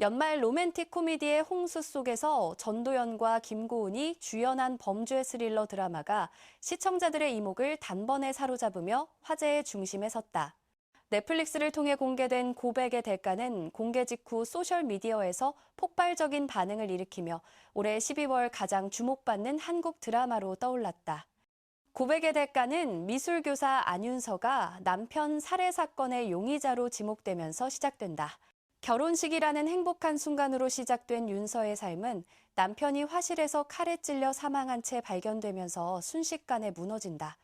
연말 로맨틱 코미디의 홍수 속에서 전도연과 김고은이 주연한 범죄 스릴러 드라마가 시청자들의 이목을 단번에 사로잡으며 화제의 중심에 섰다. 넷플릭스를 통해 공개된 고백의 대가는 공개 직후 소셜미디어에서 폭발적인 반응을 일으키며 올해 12월 가장 주목받는 한국 드라마로 떠올랐다. 고백의 대가는 미술교사 안윤서가 남편 살해 사건의 용의자로 지목되면서 시작된다. 결혼식이라는 행복한 순간으로 시작된 윤서의 삶은 남편이 화실에서 칼에 찔려 사망한 채 발견되면서 순식간에 무너진다.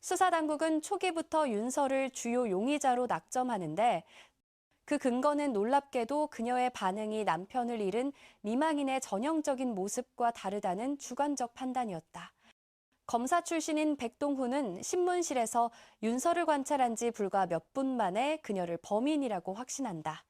수사당국은 초기부터 윤서를 주요 용의자로 낙점하는데 그 근거는 놀랍게도 그녀의 반응이 남편을 잃은 미망인의 전형적인 모습과 다르다는 주관적 판단이었다. 검사 출신인 백동훈은 신문실에서 윤서를 관찰한 지 불과 몇 분 만에 그녀를 범인이라고 확신한다.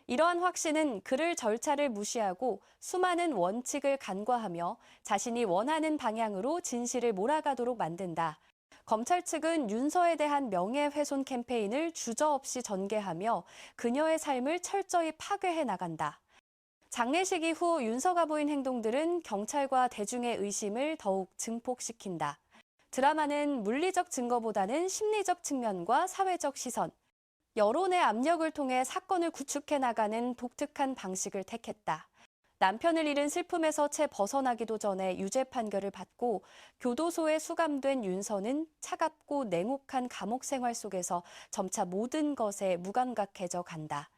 이러한 확신은 그를 절차를 무시하고 수많은 원칙을 간과하며 자신이 원하는 방향으로 진실을 몰아가도록 만든다. 검찰 측은 윤서에 대한 명예훼손 캠페인을 주저없이 전개하며 그녀의 삶을 철저히 파괴해 나간다. 장례식 이후 윤서가 보인 행동들은 경찰과 대중의 의심을 더욱 증폭시킨다. 드라마는 물리적 증거보다는 심리적 측면과 사회적 시선, 여론의 압력을 통해 사건을 구축해 나가는 독특한 방식을 택했다. 남편을 잃은 슬픔에서 채 벗어나기도 전에 유죄 판결을 받고 교도소에 수감된 윤서는 차갑고 냉혹한 감옥 생활 속에서 점차 모든 것에 무감각해져 간다.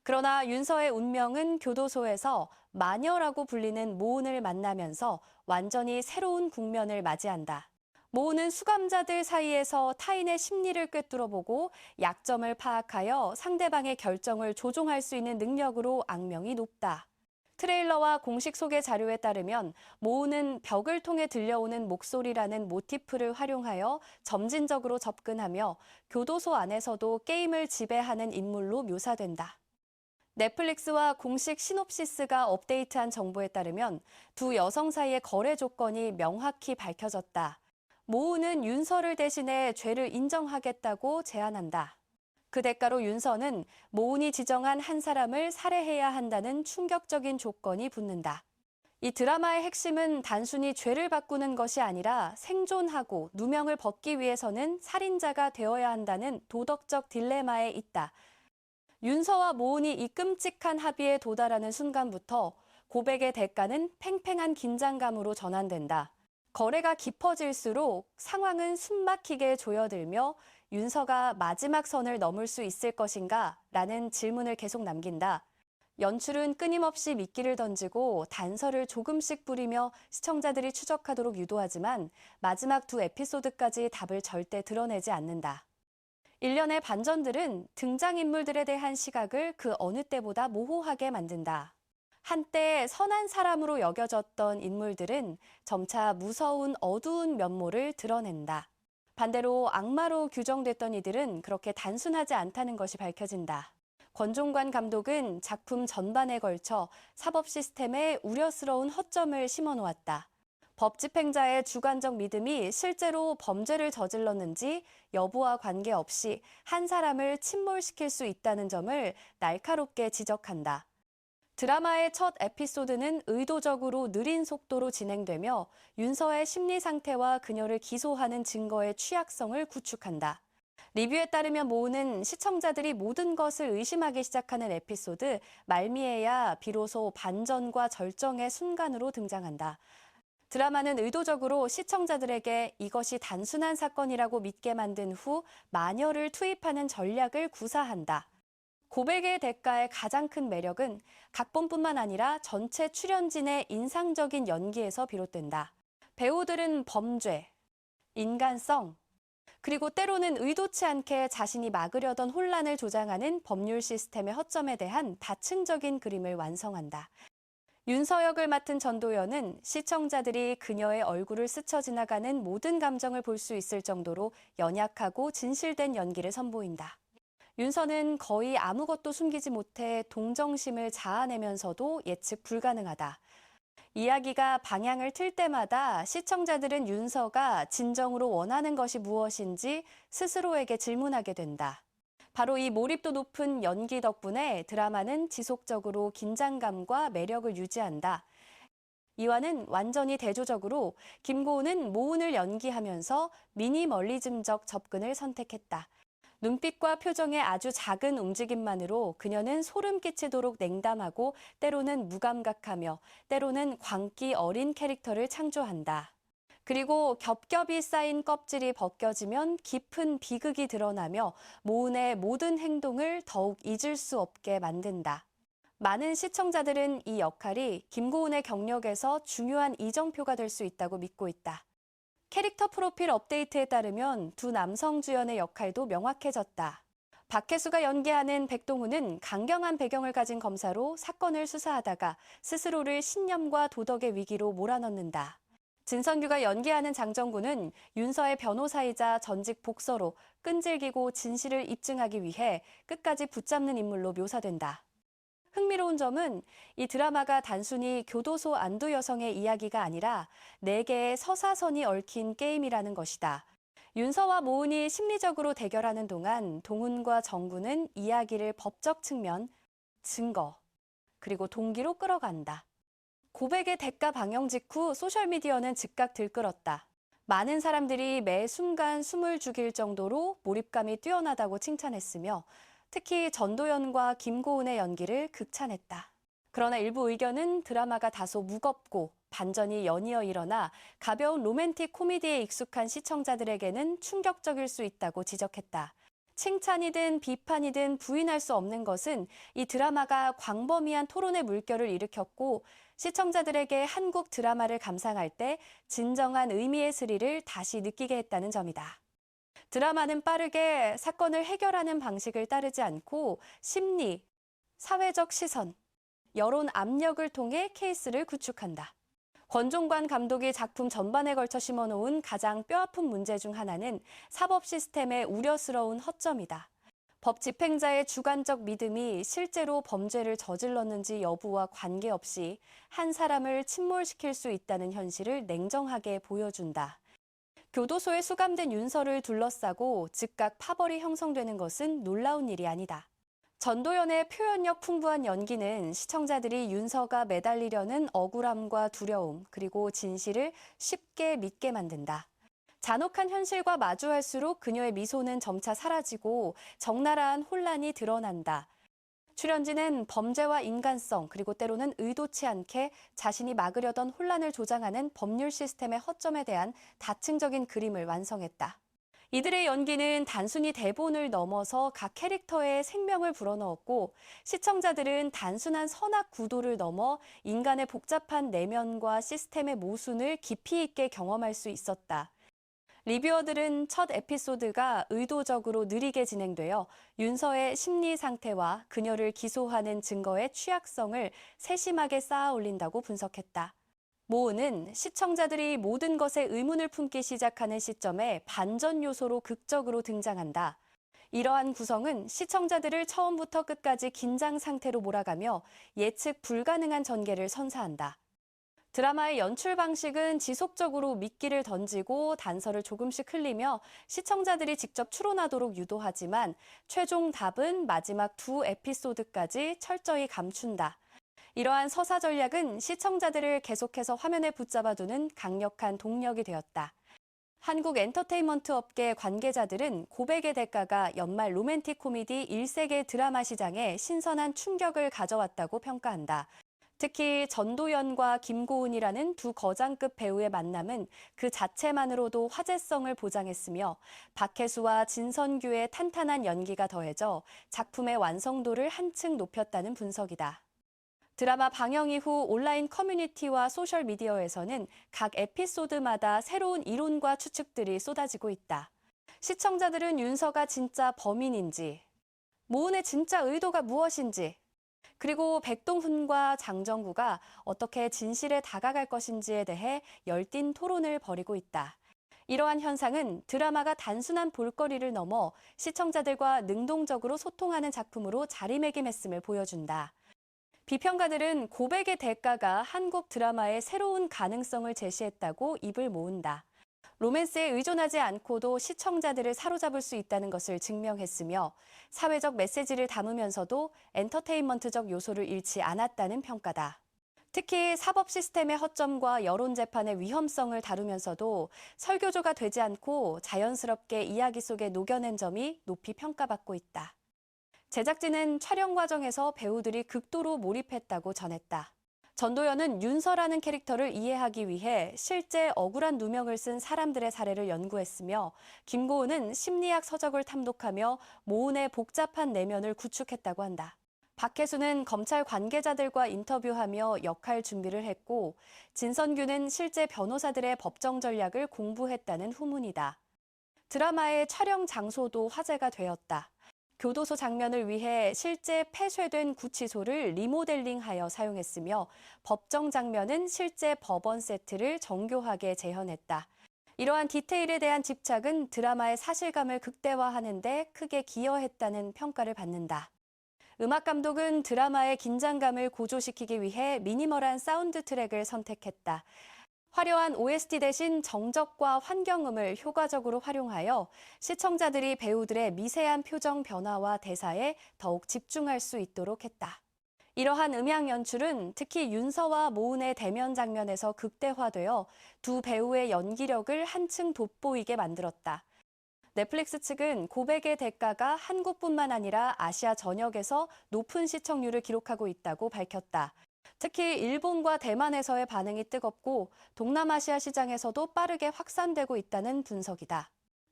그러나 윤서의 운명은 교도소에서 마녀라고 불리는 모은을 만나면서 완전히 새로운 국면을 맞이한다. 모은은 수감자들 사이에서 타인의 심리를 꿰뚫어보고 약점을 파악하여 상대방의 결정을 조종할 수 있는 능력으로 악명이 높다. 트레일러와 공식 소개 자료에 따르면 모은은 벽을 통해 들려오는 목소리라는 모티프를 활용하여 점진적으로 접근하며 교도소 안에서도 게임을 지배하는 인물로 묘사된다. 넷플릭스와 공식 시놉시스가 업데이트한 정보에 따르면 두 여성 사이의 거래 조건이 명확히 밝혀졌다. 모은은 윤서를 대신해 죄를 인정하겠다고 제안한다. 그 대가로 윤서는 모은이 지정한 한 사람을 살해해야 한다는 충격적인 조건이 붙는다. 이 드라마의 핵심은 단순히 죄를 바꾸는 것이 아니라 생존하고 누명을 벗기 위해서는 살인자가 되어야 한다는 도덕적 딜레마에 있다. 윤서와 모은이 이 끔찍한 합의에 도달하는 순간부터 고백의 대가는 팽팽한 긴장감으로 전환된다. 거래가 깊어질수록 상황은 숨막히게 조여들며 윤서가 마지막 선을 넘을 수 있을 것인가? 라는 질문을 계속 남긴다. 연출은 끊임없이 미끼를 던지고 단서를 조금씩 뿌리며 시청자들이 추적하도록 유도하지만 마지막 두 에피소드까지 답을 절대 드러내지 않는다. 일련의 반전들은 등장인물들에 대한 시각을 그 어느 때보다 모호하게 만든다. 한때 선한 사람으로 여겨졌던 인물들은 점차 무서운 어두운 면모를 드러낸다. 반대로 악마로 규정됐던 이들은 그렇게 단순하지 않다는 것이 밝혀진다. 권종관 감독은 작품 전반에 걸쳐 사법 시스템에 우려스러운 허점을 심어놓았다. 법 집행자의 주관적 믿음이 실제로 범죄를 저질렀는지 여부와 관계없이 한 사람을 침몰시킬 수 있다는 점을 날카롭게 지적한다. 드라마의 첫 에피소드는 의도적으로 느린 속도로 진행되며 윤서의 심리 상태와 그녀를 기소하는 증거의 취약성을 구축한다. 리뷰에 따르면 모은은 시청자들이 모든 것을 의심하기 시작하는 에피소드 말미에야 비로소 반전과 절정의 순간으로 등장한다. 드라마는 의도적으로 시청자들에게 이것이 단순한 사건이라고 믿게 만든 후 마녀를 투입하는 전략을 구사한다. 고백의 대가의 가장 큰 매력은 각본뿐만 아니라 전체 출연진의 인상적인 연기에서 비롯된다. 배우들은 범죄, 인간성, 그리고 때로는 의도치 않게 자신이 막으려던 혼란을 조장하는 법률 시스템의 허점에 대한 다층적인 그림을 완성한다. 윤서 역을 맡은 전도연은 시청자들이 그녀의 얼굴을 스쳐 지나가는 모든 감정을 볼 수 있을 정도로 연약하고 진실된 연기를 선보인다. 윤서는 거의 아무것도 숨기지 못해 동정심을 자아내면서도 예측 불가능하다. 이야기가 방향을 틀 때마다 시청자들은 윤서가 진정으로 원하는 것이 무엇인지 스스로에게 질문하게 된다. 바로 이 몰입도 높은 연기 덕분에 드라마는 지속적으로 긴장감과 매력을 유지한다. 이화는 완전히 대조적으로 김고은은 모운을 연기하면서 미니멀리즘적 접근을 선택했다. 눈빛과 표정의 아주 작은 움직임만으로 그녀는 소름 끼치도록 냉담하고 때로는 무감각하며 때로는 광기 어린 캐릭터를 창조한다. 그리고 겹겹이 쌓인 껍질이 벗겨지면 깊은 비극이 드러나며 모운의 모든 행동을 더욱 잊을 수 없게 만든다. 많은 시청자들은 이 역할이 김고은의 경력에서 중요한 이정표가 될 수 있다고 믿고 있다. 캐릭터 프로필 업데이트에 따르면 두 남성 주연의 역할도 명확해졌다. 박혜수가 연기하는 백동훈은 강경한 배경을 가진 검사로 사건을 수사하다가 스스로를 신념과 도덕의 위기로 몰아넣는다. 진선규가 연기하는 장정구는 윤서의 변호사이자 전직 복서로 끈질기고 진실을 입증하기 위해 끝까지 붙잡는 인물로 묘사된다. 흥미로운 점은 이 드라마가 단순히 교도소 안두 여성의 이야기가 아니라 네 개의 서사선이 얽힌 게임이라는 것이다. 윤서와 모은이 심리적으로 대결하는 동안 동훈과 정구는 이야기를 법적 측면, 증거, 그리고 동기로 끌어간다. 고백의 대가 방영 직후 소셜미디어는 즉각 들끓었다. 많은 사람들이 매 순간 숨을 죽일 정도로 몰입감이 뛰어나다고 칭찬했으며 특히 전도연과 김고은의 연기를 극찬했다. 그러나 일부 의견은 드라마가 다소 무겁고 반전이 연이어 일어나 가벼운 로맨틱 코미디에 익숙한 시청자들에게는 충격적일 수 있다고 지적했다. 칭찬이든 비판이든 부인할 수 없는 것은 이 드라마가 광범위한 토론의 물결을 일으켰고 시청자들에게 한국 드라마를 감상할 때 진정한 의미의 스릴을 다시 느끼게 했다는 점이다. 드라마는 빠르게 사건을 해결하는 방식을 따르지 않고 심리, 사회적 시선, 여론 압력을 통해 케이스를 구축한다. 권종관 감독이 작품 전반에 걸쳐 심어놓은 가장 뼈아픈 문제 중 하나는 사법 시스템의 우려스러운 허점이다. 법 집행자의 주관적 믿음이 실제로 범죄를 저질렀는지 여부와 관계없이 한 사람을 침몰시킬 수 있다는 현실을 냉정하게 보여준다. 교도소에 수감된 윤서를 둘러싸고 즉각 파벌이 형성되는 것은 놀라운 일이 아니다. 전도연의 표현력 풍부한 연기는 시청자들이 윤서가 매달리려는 억울함과 두려움, 그리고 진실을 쉽게 믿게 만든다. 잔혹한 현실과 마주할수록 그녀의 미소는 점차 사라지고 적나라한 혼란이 드러난다. 출연진은 범죄와 인간성, 그리고 때로는 의도치 않게 자신이 막으려던 혼란을 조장하는 법률 시스템의 허점에 대한 다층적인 그림을 완성했다. 이들의 연기는 단순히 대본을 넘어서 각 캐릭터의 생명을 불어넣었고 시청자들은 단순한 선악 구도를 넘어 인간의 복잡한 내면과 시스템의 모순을 깊이 있게 경험할 수 있었다. 리뷰어들은 첫 에피소드가 의도적으로 느리게 진행되어 윤서의 심리 상태와 그녀를 기소하는 증거의 취약성을 세심하게 쌓아 올린다고 분석했다. 모은은 시청자들이 모든 것에 의문을 품기 시작하는 시점에 반전 요소로 극적으로 등장한다. 이러한 구성은 시청자들을 처음부터 끝까지 긴장 상태로 몰아가며 예측 불가능한 전개를 선사한다. 드라마의 연출 방식은 지속적으로 미끼를 던지고 단서를 조금씩 흘리며 시청자들이 직접 추론하도록 유도하지만 최종 답은 마지막 두 에피소드까지 철저히 감춘다. 이러한 서사 전략은 시청자들을 계속해서 화면에 붙잡아두는 강력한 동력이 되었다. 한국 엔터테인먼트 업계 관계자들은 고백의 대가가 연말 로맨틱 코미디 1세계 드라마 시장에 신선한 충격을 가져왔다고 평가한다. 특히 전도연과 김고은이라는 두 거장급 배우의 만남은 그 자체만으로도 화제성을 보장했으며 박혜수와 진선규의 탄탄한 연기가 더해져 작품의 완성도를 한층 높였다는 분석이다. 드라마 방영 이후 온라인 커뮤니티와 소셜미디어에서는 각 에피소드마다 새로운 이론과 추측들이 쏟아지고 있다. 시청자들은 윤서가 진짜 범인인지, 모은의 진짜 의도가 무엇인지, 그리고 백동훈과 장정구가 어떻게 진실에 다가갈 것인지에 대해 열띤 토론을 벌이고 있다. 이러한 현상은 드라마가 단순한 볼거리를 넘어 시청자들과 능동적으로 소통하는 작품으로 자리매김했음을 보여준다. 비평가들은 고백의 대가가 한국 드라마의 새로운 가능성을 제시했다고 입을 모은다. 로맨스에 의존하지 않고도 시청자들을 사로잡을 수 있다는 것을 증명했으며 사회적 메시지를 담으면서도 엔터테인먼트적 요소를 잃지 않았다는 평가다. 특히 사법 시스템의 허점과 여론 재판의 위험성을 다루면서도 설교조가 되지 않고 자연스럽게 이야기 속에 녹여낸 점이 높이 평가받고 있다. 제작진은 촬영 과정에서 배우들이 극도로 몰입했다고 전했다. 전도연은 윤서라는 캐릭터를 이해하기 위해 실제 억울한 누명을 쓴 사람들의 사례를 연구했으며 김고은은 심리학 서적을 탐독하며 모운의 복잡한 내면을 구축했다고 한다. 박혜수는 검찰 관계자들과 인터뷰하며 역할 준비를 했고 진선규는 실제 변호사들의 법정 전략을 공부했다는 후문이다. 드라마의 촬영 장소도 화제가 되었다. 교도소 장면을 위해 실제 폐쇄된 구치소를 리모델링하여 사용했으며 법정 장면은 실제 법원 세트를 정교하게 재현했다. 이러한 디테일에 대한 집착은 드라마의 사실감을 극대화하는 데 크게 기여했다는 평가를 받는다. 음악 감독은 드라마의 긴장감을 고조시키기 위해 미니멀한 사운드 트랙을 선택했다. 화려한 OST 대신 정적과 환경음을 효과적으로 활용하여 시청자들이 배우들의 미세한 표정 변화와 대사에 더욱 집중할 수 있도록 했다. 이러한 음향 연출은 특히 윤서와 모은의 대면 장면에서 극대화되어 두 배우의 연기력을 한층 돋보이게 만들었다. 넷플릭스 측은 고백의 대가가 한국뿐만 아니라 아시아 전역에서 높은 시청률을 기록하고 있다고 밝혔다. 특히 일본과 대만에서의 반응이 뜨겁고 동남아시아 시장에서도 빠르게 확산되고 있다는 분석이다.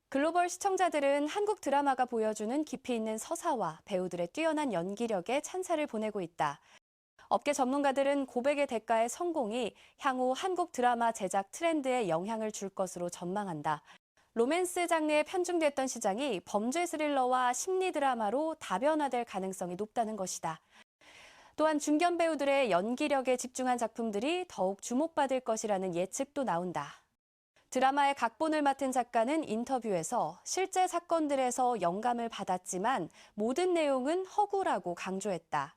글로벌 시청자들은 한국 드라마가 보여주는 깊이 있는 서사와 배우들의 뛰어난 연기력에 찬사를 보내고 있다. 업계 전문가들은 고백의 대가의 성공이 향후 한국 드라마 제작 트렌드에 영향을 줄 것으로 전망한다. 로맨스 장르에 편중됐던 시장이 범죄 스릴러와 심리 드라마로 다변화될 가능성이 높다는 것이다. 또한 중견 배우들의 연기력에 집중한 작품들이 더욱 주목받을 것이라는 예측도 나온다. 드라마의 각본을 맡은 작가는 인터뷰에서 실제 사건들에서 영감을 받았지만 모든 내용은 허구라고 강조했다.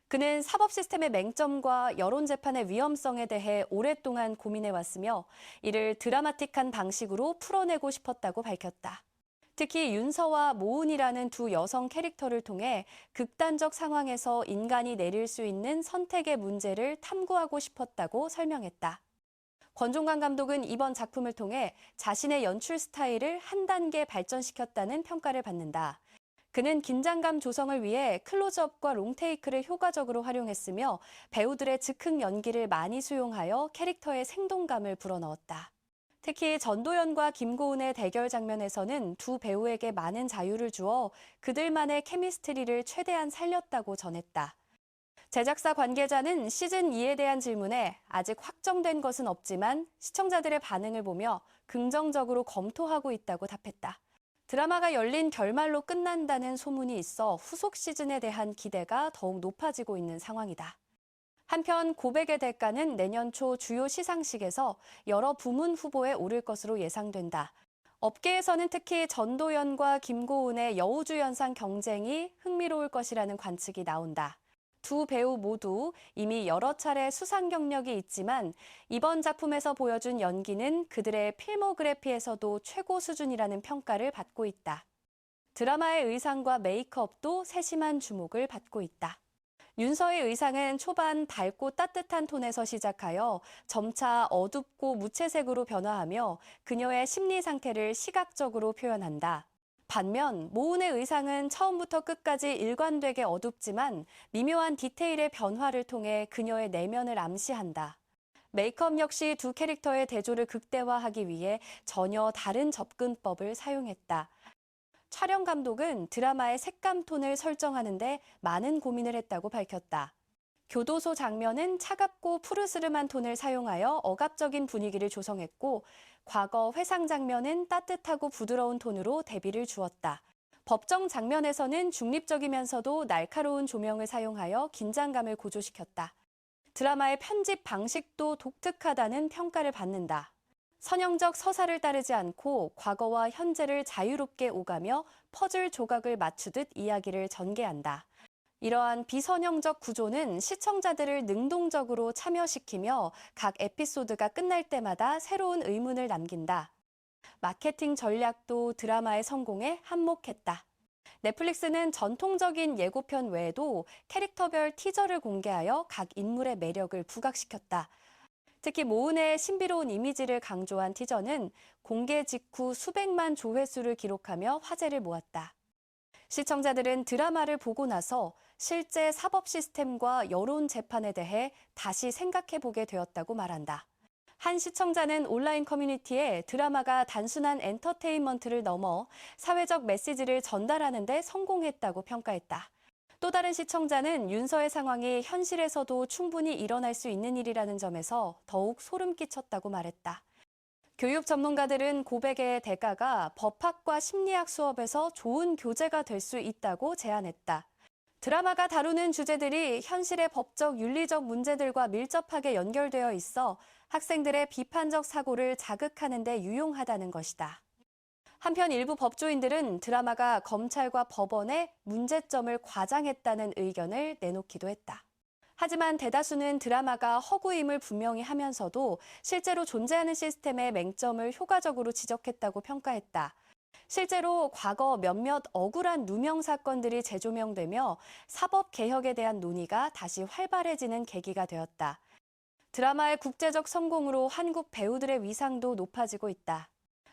그는 사법 시스템의 맹점과 여론 재판의 위험성에 대해 오랫동안 고민해왔으며 이를 드라마틱한 방식으로 풀어내고 싶었다고 밝혔다. 특히 윤서와 모은이라는 두 여성 캐릭터를 통해 극단적 상황에서 인간이 내릴 수 있는 선택의 문제를 탐구하고 싶었다고 설명했다. 권종관 감독은 이번 작품을 통해 자신의 연출 스타일을 한 단계 발전시켰다는 평가를 받는다. 그는 긴장감 조성을 위해 클로즈업과 롱테이크를 효과적으로 활용했으며 배우들의 즉흥 연기를 많이 수용하여 캐릭터의 생동감을 불어넣었다. 특히 전도연과 김고은의 대결 장면에서는 두 배우에게 많은 자유를 주어 그들만의 케미스트리를 최대한 살렸다고 전했다. 제작사 관계자는 시즌2에 대한 질문에 아직 확정된 것은 없지만 시청자들의 반응을 보며 긍정적으로 검토하고 있다고 답했다. 드라마가 열린 결말로 끝난다는 소문이 있어 후속 시즌에 대한 기대가 더욱 높아지고 있는 상황이다. 한편 고백의 대가는 내년 초 주요 시상식에서 여러 부문 후보에 오를 것으로 예상된다. 업계에서는 특히 전도연과 김고은의 여우주연상 경쟁이 흥미로울 것이라는 관측이 나온다. 두 배우 모두 이미 여러 차례 수상 경력이 있지만 이번 작품에서 보여준 연기는 그들의 필모그래피에서도 최고 수준이라는 평가를 받고 있다. 드라마의 의상과 메이크업도 세심한 주목을 받고 있다. 윤서의 의상은 초반 밝고 따뜻한 톤에서 시작하여 점차 어둡고 무채색으로 변화하며 그녀의 심리 상태를 시각적으로 표현한다. 반면 모은의 의상은 처음부터 끝까지 일관되게 어둡지만 미묘한 디테일의 변화를 통해 그녀의 내면을 암시한다. 메이크업 역시 두 캐릭터의 대조를 극대화하기 위해 전혀 다른 접근법을 사용했다. 촬영 감독은 드라마의 색감 톤을 설정하는데 많은 고민을 했다고 밝혔다. 교도소 장면은 차갑고 푸르스름한 톤을 사용하여 억압적인 분위기를 조성했고 과거 회상 장면은 따뜻하고 부드러운 톤으로 대비를 주었다. 법정 장면에서는 중립적이면서도 날카로운 조명을 사용하여 긴장감을 고조시켰다. 드라마의 편집 방식도 독특하다는 평가를 받는다. 선형적 서사를 따르지 않고 과거와 현재를 자유롭게 오가며 퍼즐 조각을 맞추듯 이야기를 전개한다. 이러한 비선형적 구조는 시청자들을 능동적으로 참여시키며 각 에피소드가 끝날 때마다 새로운 의문을 남긴다. 마케팅 전략도 드라마의 성공에 한몫했다. 넷플릭스는 전통적인 예고편 외에도 캐릭터별 티저를 공개하여 각 인물의 매력을 부각시켰다. 특히 모은의 신비로운 이미지를 강조한 티저는 공개 직후 수백만 조회수를 기록하며 화제를 모았다. 시청자들은 드라마를 보고 나서 실제 사법 시스템과 여론 재판에 대해 다시 생각해 보게 되었다고 말한다. 한 시청자는 온라인 커뮤니티에 드라마가 단순한 엔터테인먼트를 넘어 사회적 메시지를 전달하는 데 성공했다고 평가했다. 또 다른 시청자는 윤서의 상황이 현실에서도 충분히 일어날 수 있는 일이라는 점에서 더욱 소름 끼쳤다고 말했다. 교육 전문가들은 고백의 대가가 법학과 심리학 수업에서 좋은 교재가 될 수 있다고 제안했다. 드라마가 다루는 주제들이 현실의 법적, 윤리적 문제들과 밀접하게 연결되어 있어 학생들의 비판적 사고를 자극하는 데 유용하다는 것이다. 한편 일부 법조인들은 드라마가 검찰과 법원의 문제점을 과장했다는 의견을 내놓기도 했다. 하지만 대다수는 드라마가 허구임을 분명히 하면서도 실제로 존재하는 시스템의 맹점을 효과적으로 지적했다고 평가했다. 실제로 과거 몇몇 억울한 누명 사건들이 재조명되며 사법 개혁에 대한 논의가 다시 활발해지는 계기가 되었다. 드라마의 국제적 성공으로 한국 배우들의 위상도 높아지고 있다.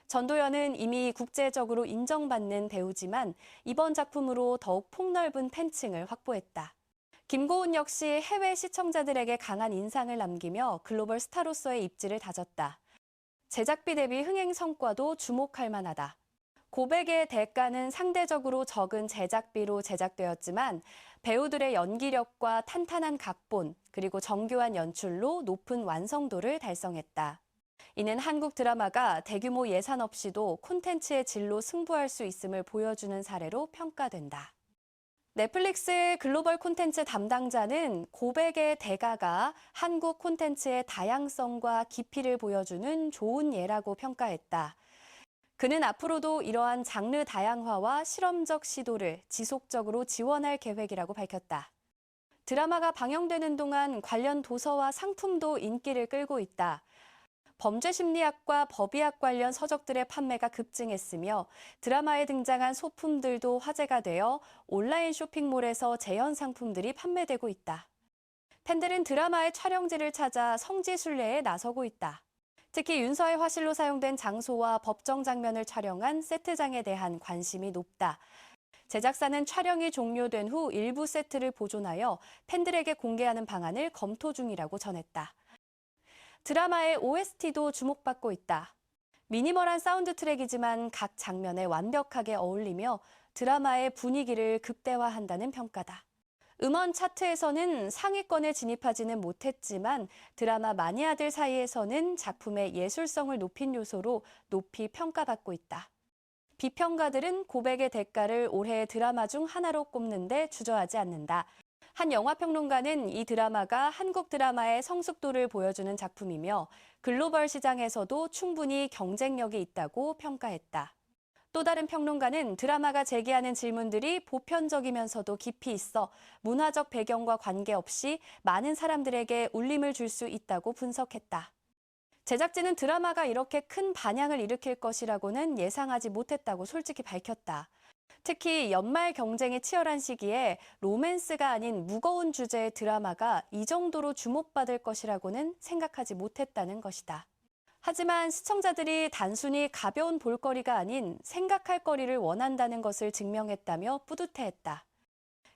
전도연은 이미 국제적으로 인정받는 배우지만 이번 작품으로 더욱 폭넓은 팬층을 확보했다. 김고은 역시 해외 시청자들에게 강한 인상을 남기며 글로벌 스타로서의 입지를 다졌다. 제작비 대비 흥행 성과도 주목할 만하다. 고백의 대가는 상대적으로 적은 제작비로 제작되었지만 배우들의 연기력과 탄탄한 각본, 그리고 정교한 연출로 높은 완성도를 달성했다. 이는 한국 드라마가 대규모 예산 없이도 콘텐츠의 질로 승부할 수 있음을 보여주는 사례로 평가된다. 넷플릭스의 글로벌 콘텐츠 담당자는 고백의 대가가 한국 콘텐츠의 다양성과 깊이를 보여주는 좋은 예라고 평가했다. 그는 앞으로도 이러한 장르 다양화와 실험적 시도를 지속적으로 지원할 계획이라고 밝혔다. 드라마가 방영되는 동안 관련 도서와 상품도 인기를 끌고 있다. 범죄 심리학과 법의학 관련 서적들의 판매가 급증했으며 드라마에 등장한 소품들도 화제가 되어 온라인 쇼핑몰에서 재현 상품들이 판매되고 있다. 팬들은 드라마의 촬영지를 찾아 성지순례에 나서고 있다. 특히 윤서의 화실로 사용된 장소와 법정 장면을 촬영한 세트장에 대한 관심이 높다. 제작사는 촬영이 종료된 후 일부 세트를 보존하여 팬들에게 공개하는 방안을 검토 중이라고 전했다. 드라마의 OST도 주목받고 있다. 미니멀한 사운드 트랙이지만 각 장면에 완벽하게 어울리며 드라마의 분위기를 극대화한다는 평가다. 음원 차트에서는 상위권에 진입하지는 못했지만 드라마 마니아들 사이에서는 작품의 예술성을 높인 요소로 높이 평가받고 있다. 비평가들은 고백의 대가를 올해의 드라마 중 하나로 꼽는데 주저하지 않는다. 한 영화평론가는 이 드라마가 한국 드라마의 성숙도를 보여주는 작품이며 글로벌 시장에서도 충분히 경쟁력이 있다고 평가했다. 또 다른 평론가는 드라마가 제기하는 질문들이 보편적이면서도 깊이 있어 문화적 배경과 관계없이 많은 사람들에게 울림을 줄 수 있다고 분석했다. 제작진은 드라마가 이렇게 큰 반향을 일으킬 것이라고는 예상하지 못했다고 솔직히 밝혔다. 특히 연말 경쟁이 치열한 시기에 로맨스가 아닌 무거운 주제의 드라마가 이 정도로 주목받을 것이라고는 생각하지 못했다는 것이다. 하지만 시청자들이 단순히 가벼운 볼거리가 아닌 생각할 거리를 원한다는 것을 증명했다며 뿌듯해했다.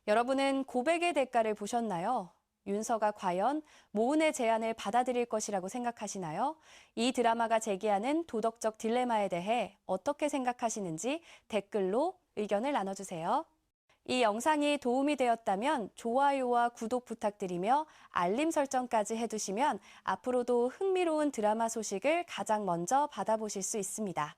여러분은 고백의 대가를 보셨나요? 윤서가 과연 모은의 제안을 받아들일 것이라고 생각하시나요? 이 드라마가 제기하는 도덕적 딜레마에 대해 어떻게 생각하시는지 댓글로 의견을 나눠주세요. 이 영상이 도움이 되었다면 좋아요와 구독 부탁드리며 알림 설정까지 해두시면 앞으로도 흥미로운 드라마 소식을 가장 먼저 받아보실 수 있습니다.